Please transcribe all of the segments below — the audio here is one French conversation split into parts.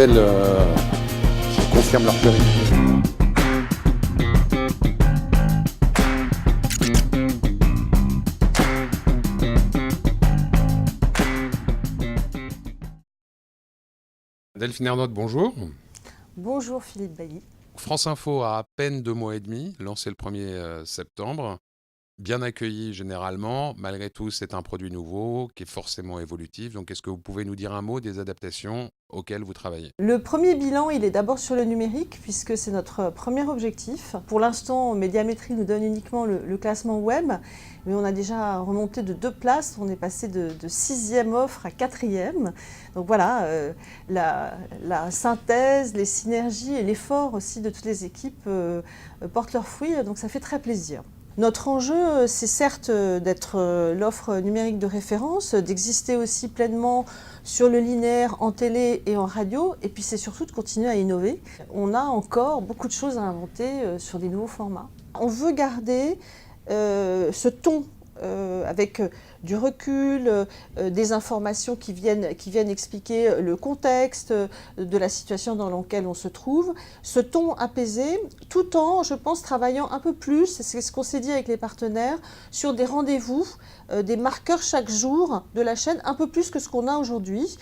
Je confirme leur pérennité. Delphine Ernotte, bonjour. Bonjour Philippe Bailly. France Info a à peine 2 mois et demi, lancé le 1er septembre. Bien accueilli généralement. Malgré tout, c'est un produit nouveau qui est forcément évolutif. Donc, est-ce que vous pouvez nous dire un mot des adaptations auxquelles vous travaillez? Le premier bilan, il est d'abord sur le numérique, puisque c'est notre premier objectif. Pour l'instant, Médiamétrie nous donne uniquement le classement web, mais on a déjà remonté de 2 places. On est passé de 6e offre à 4e. Donc voilà, la synthèse, les synergies et l'effort aussi de toutes les équipes portent leurs fruits, donc ça fait très plaisir. Notre enjeu, c'est certes d'être l'offre numérique de référence, d'exister aussi pleinement sur le linéaire, en télé et en radio, et puis c'est surtout de continuer à innover. On a encore beaucoup de choses à inventer sur des nouveaux formats. On veut garder ce ton avec du recul, des informations qui viennent expliquer le contexte de la situation dans laquelle on se trouve, ce ton apaisé, tout en, je pense, travaillant un peu plus, c'est ce qu'on s'est dit avec les partenaires, sur des rendez-vous, des marqueurs chaque jour de la chaîne, un peu plus que ce qu'on a aujourd'hui.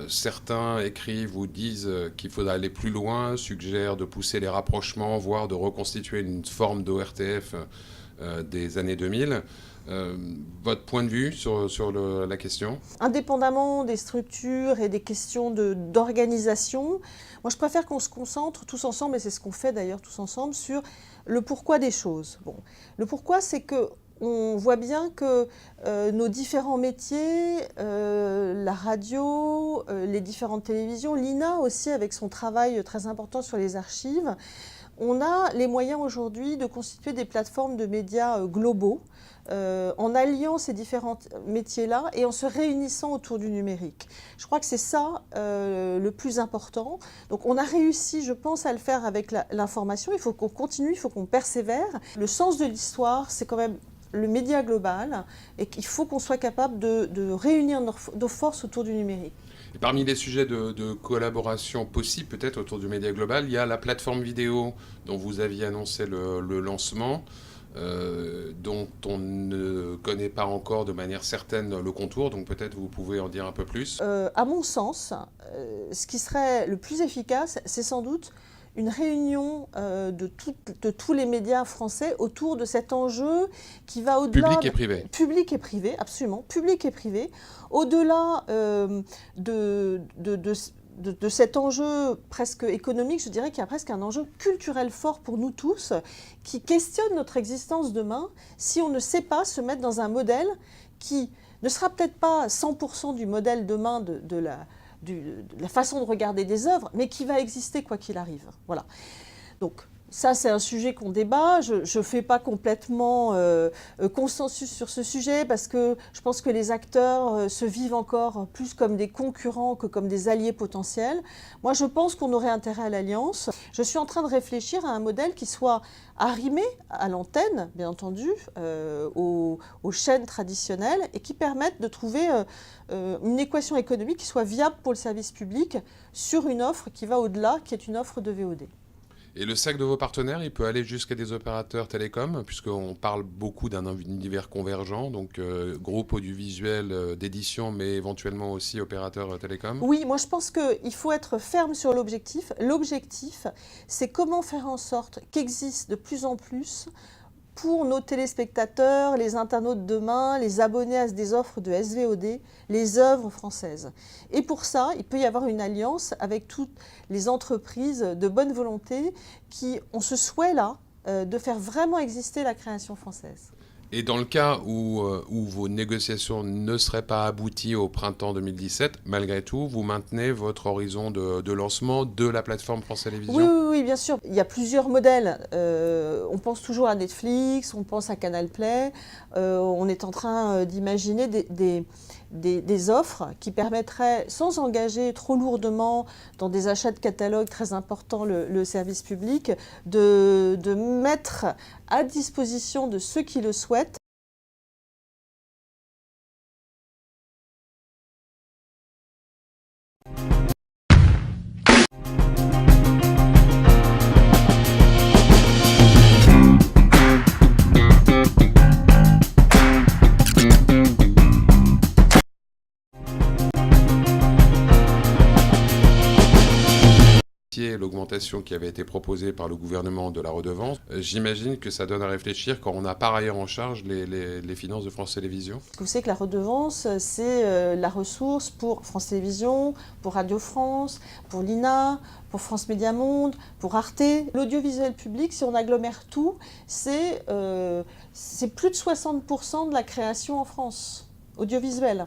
Certains écrivent ou disent qu'il faudra aller plus loin, suggèrent de pousser les rapprochements, voire de reconstituer une forme d'ORTF des années 2000. Votre point de vue sur la question? Indépendamment des structures et des questions d'organisation, moi je préfère qu'on se concentre tous ensemble, et c'est ce qu'on fait d'ailleurs tous ensemble, sur le pourquoi des choses. Bon, le pourquoi, c'est que on voit bien que nos différents métiers, la radio, les différentes télévisions, l'INA aussi avec son travail très important sur les archives, on a les moyens aujourd'hui de constituer des plateformes de médias globaux en alliant ces différents métiers-là et en se réunissant autour du numérique. Je crois que c'est ça le plus important. Donc on a réussi, je pense, à le faire avec l'information. Il faut qu'on continue, il faut qu'on persévère. Le sens de l'histoire, c'est quand même le média global et qu'il faut qu'on soit capable de réunir nos forces autour du numérique. Et parmi les sujets de collaboration possibles, peut-être autour du média global, il y a la plateforme vidéo dont vous aviez annoncé le lancement, dont on ne connaît pas encore de manière certaine le contour, donc peut-être vous pouvez en dire un peu plus. À mon sens, ce qui serait le plus efficace, c'est sans doute une réunion de tous les médias français autour de cet enjeu qui va au-delà... Public et privé. Public et privé, absolument. Public et privé. Au-delà de cet enjeu presque économique, je dirais qu'il y a presque un enjeu culturel fort pour nous tous qui questionne notre existence demain si on ne sait pas se mettre dans un modèle qui ne sera peut-être pas 100% du modèle demain de la façon de regarder des œuvres, mais qui va exister quoi qu'il arrive. Voilà. Donc ça, c'est un sujet qu'on débat. Je ne fais pas complètement consensus sur ce sujet parce que je pense que les acteurs se vivent encore plus comme des concurrents que comme des alliés potentiels. Moi, je pense qu'on aurait intérêt à l'alliance. Je suis en train de réfléchir à un modèle qui soit arrimé à l'antenne, bien entendu, aux chaînes traditionnelles et qui permette de trouver une équation économique qui soit viable pour le service public sur une offre qui va au-delà, qui est une offre de VOD. Et le cercle de vos partenaires, il peut aller jusqu'à des opérateurs télécoms, puisqu'on parle beaucoup d'un univers convergent, donc groupe audiovisuel d'édition, mais éventuellement aussi opérateurs télécoms. Oui, moi je pense qu'il faut être ferme sur l'objectif. L'objectif, c'est comment faire en sorte qu'existe de plus en plus pour nos téléspectateurs, les internautes demain, les abonnés à des offres de SVOD, les œuvres françaises. Et pour ça, il peut y avoir une alliance avec toutes les entreprises de bonne volonté qui ont ce souhait-là de faire vraiment exister la création française. Et dans le cas où vos négociations ne seraient pas abouties au printemps 2017, malgré tout, vous maintenez votre horizon de lancement de la plateforme France Télévisions? Oui, bien sûr. Il y a plusieurs modèles. On pense toujours à Netflix, on pense à Canal Play. On est en train d'imaginer des offres qui permettraient, sans engager trop lourdement dans des achats de catalogue très importants le service public, de mettre à disposition de ceux qui le souhaitent critiqué l'augmentation qui avait été proposée par le gouvernement de la redevance. J'imagine que ça donne à réfléchir quand on a par ailleurs en charge les finances de France Télévisions. Vous savez que la redevance, c'est la ressource pour France Télévisions, pour Radio France, pour l'INA, pour France Média Monde, pour Arte. L'audiovisuel public, si on agglomère tout, c'est plus de 60% de la création en France, audiovisuelle.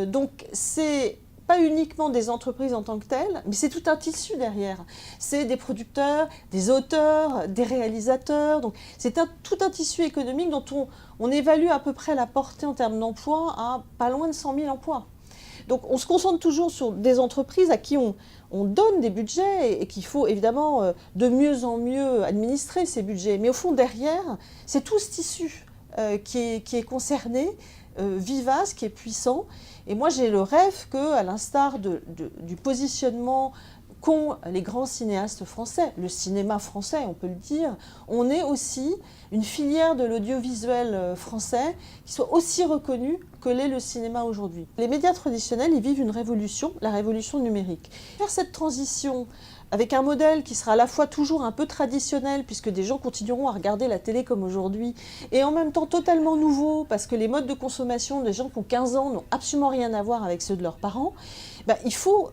Donc c'est pas uniquement des entreprises en tant que telles, mais c'est tout un tissu derrière. C'est des producteurs, des auteurs, des réalisateurs. Donc c'est tout un tissu économique dont on évalue à peu près la portée en termes d'emploi à pas loin de 100 000 emplois. Donc on se concentre toujours sur des entreprises à qui on donne des budgets et qu'il faut évidemment de mieux en mieux administrer ces budgets. Mais au fond, derrière, c'est tout ce tissu qui est concerné, vivace, qui est puissant. Et moi, j'ai le rêve qu'à l'instar du positionnement qu'ont les grands cinéastes français, le cinéma français, on peut le dire, on ait aussi une filière de l'audiovisuel français qui soit aussi reconnue que l'est le cinéma aujourd'hui. Les médias traditionnels, ils vivent une révolution, la révolution numérique. Faire cette transition avec un modèle qui sera à la fois toujours un peu traditionnel, puisque des gens continueront à regarder la télé comme aujourd'hui, et en même temps totalement nouveau, parce que les modes de consommation des gens qui ont 15 ans n'ont absolument rien à voir avec ceux de leurs parents, il faut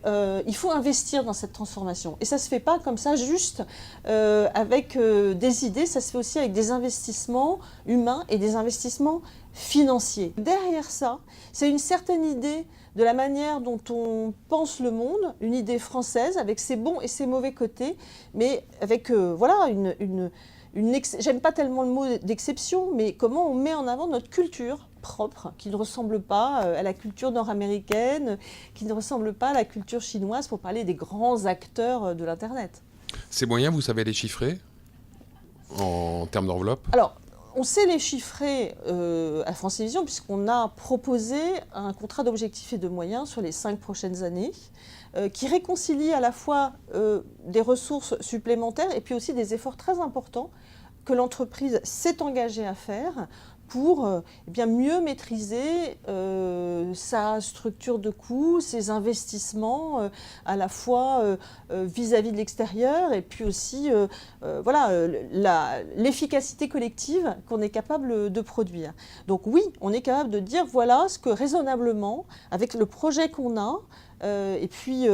investir dans cette transformation. Et ça ne se fait pas comme ça, juste avec des idées, ça se fait aussi avec des investissements humains et des investissements financiers. Derrière ça, c'est une certaine idée de la manière dont on pense le monde, une idée française avec ses bons et ses mauvais côtés, mais avec j'aime pas tellement le mot d'exception, mais comment on met en avant notre culture propre, qui ne ressemble pas à la culture nord-américaine, qui ne ressemble pas à la culture chinoise, pour parler des grands acteurs de l'Internet. Ces moyens, vous savez les chiffrer en termes d'enveloppe? Alors, on sait les chiffrer à France Télévisions puisqu'on a proposé un contrat d'objectifs et de moyens sur les 5 prochaines années qui réconcilie à la fois des ressources supplémentaires et puis aussi des efforts très importants que l'entreprise s'est engagée à faire pour mieux maîtriser sa structure de coûts, ses investissements à la fois vis-à-vis de l'extérieur et puis aussi l'efficacité collective qu'on est capable de produire. Donc oui, on est capable de dire voilà ce que raisonnablement, avec le projet qu'on a, et puis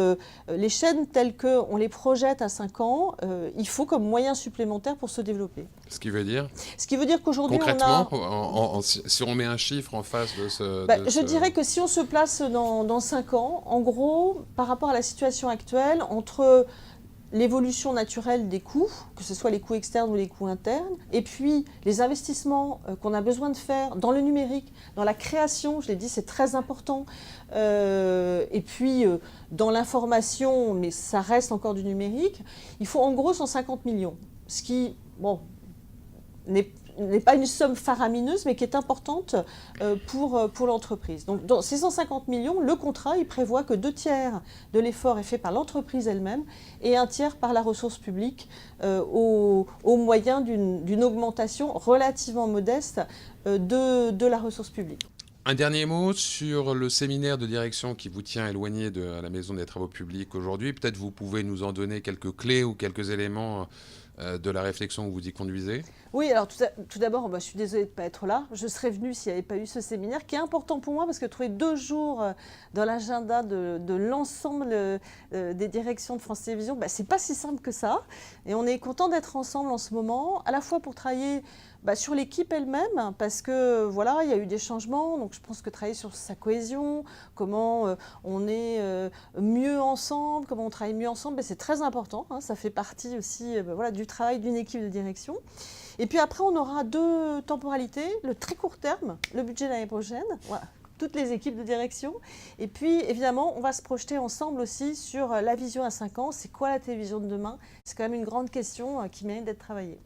les chaînes telles qu'on les projette à 5 ans, il faut comme moyen supplémentaire pour se développer. Ce qui veut dire? Ce qui veut dire qu'aujourd'hui on a... Concrètement, si on met un chiffre en face de ce... Je dirais que si on se place dans 5 ans, en gros, par rapport à la situation actuelle, entre l'évolution naturelle des coûts, que ce soit les coûts externes ou les coûts internes, et puis les investissements qu'on a besoin de faire dans le numérique, dans la création, je l'ai dit, c'est très important, et puis dans l'information, mais ça reste encore du numérique, il faut en gros 150 millions, ce qui, n'est pas une somme faramineuse, mais qui est importante pour l'entreprise. Donc, dans ces 150 millions, le contrat, il prévoit que 2 tiers de l'effort est fait par l'entreprise elle-même et 1 tiers par la ressource publique au moyen d'une augmentation relativement modeste de la ressource publique. Un dernier mot sur le séminaire de direction qui vous tient éloigné de la Maison des Travaux Publics aujourd'hui. Peut-être vous pouvez nous en donner quelques clés ou quelques éléments de la réflexion que vous y conduisez. Oui, alors tout d'abord, je suis désolée de ne pas être là. Je serais venue s'il n'y avait pas eu ce séminaire, qui est important pour moi parce que trouver 2 jours dans l'agenda de l'ensemble des directions de France Télévisions, c'est pas si simple que ça. Et on est content d'être ensemble en ce moment, à la fois pour travailler sur l'équipe elle-même, parce que voilà, il y a eu des changements, donc je pense que travailler sur sa cohésion, comment on est mieux ensemble, comment on travaille mieux ensemble, c'est très important, hein, ça fait partie aussi du travail d'une équipe de direction. Et puis après, on aura 2 temporalités, le très court terme, le budget de l'année prochaine, voilà, toutes les équipes de direction, et puis évidemment, on va se projeter ensemble aussi sur la vision à 5 ans, c'est quoi la télévision de demain? C'est quand même une grande question qui mérite d'être travaillée.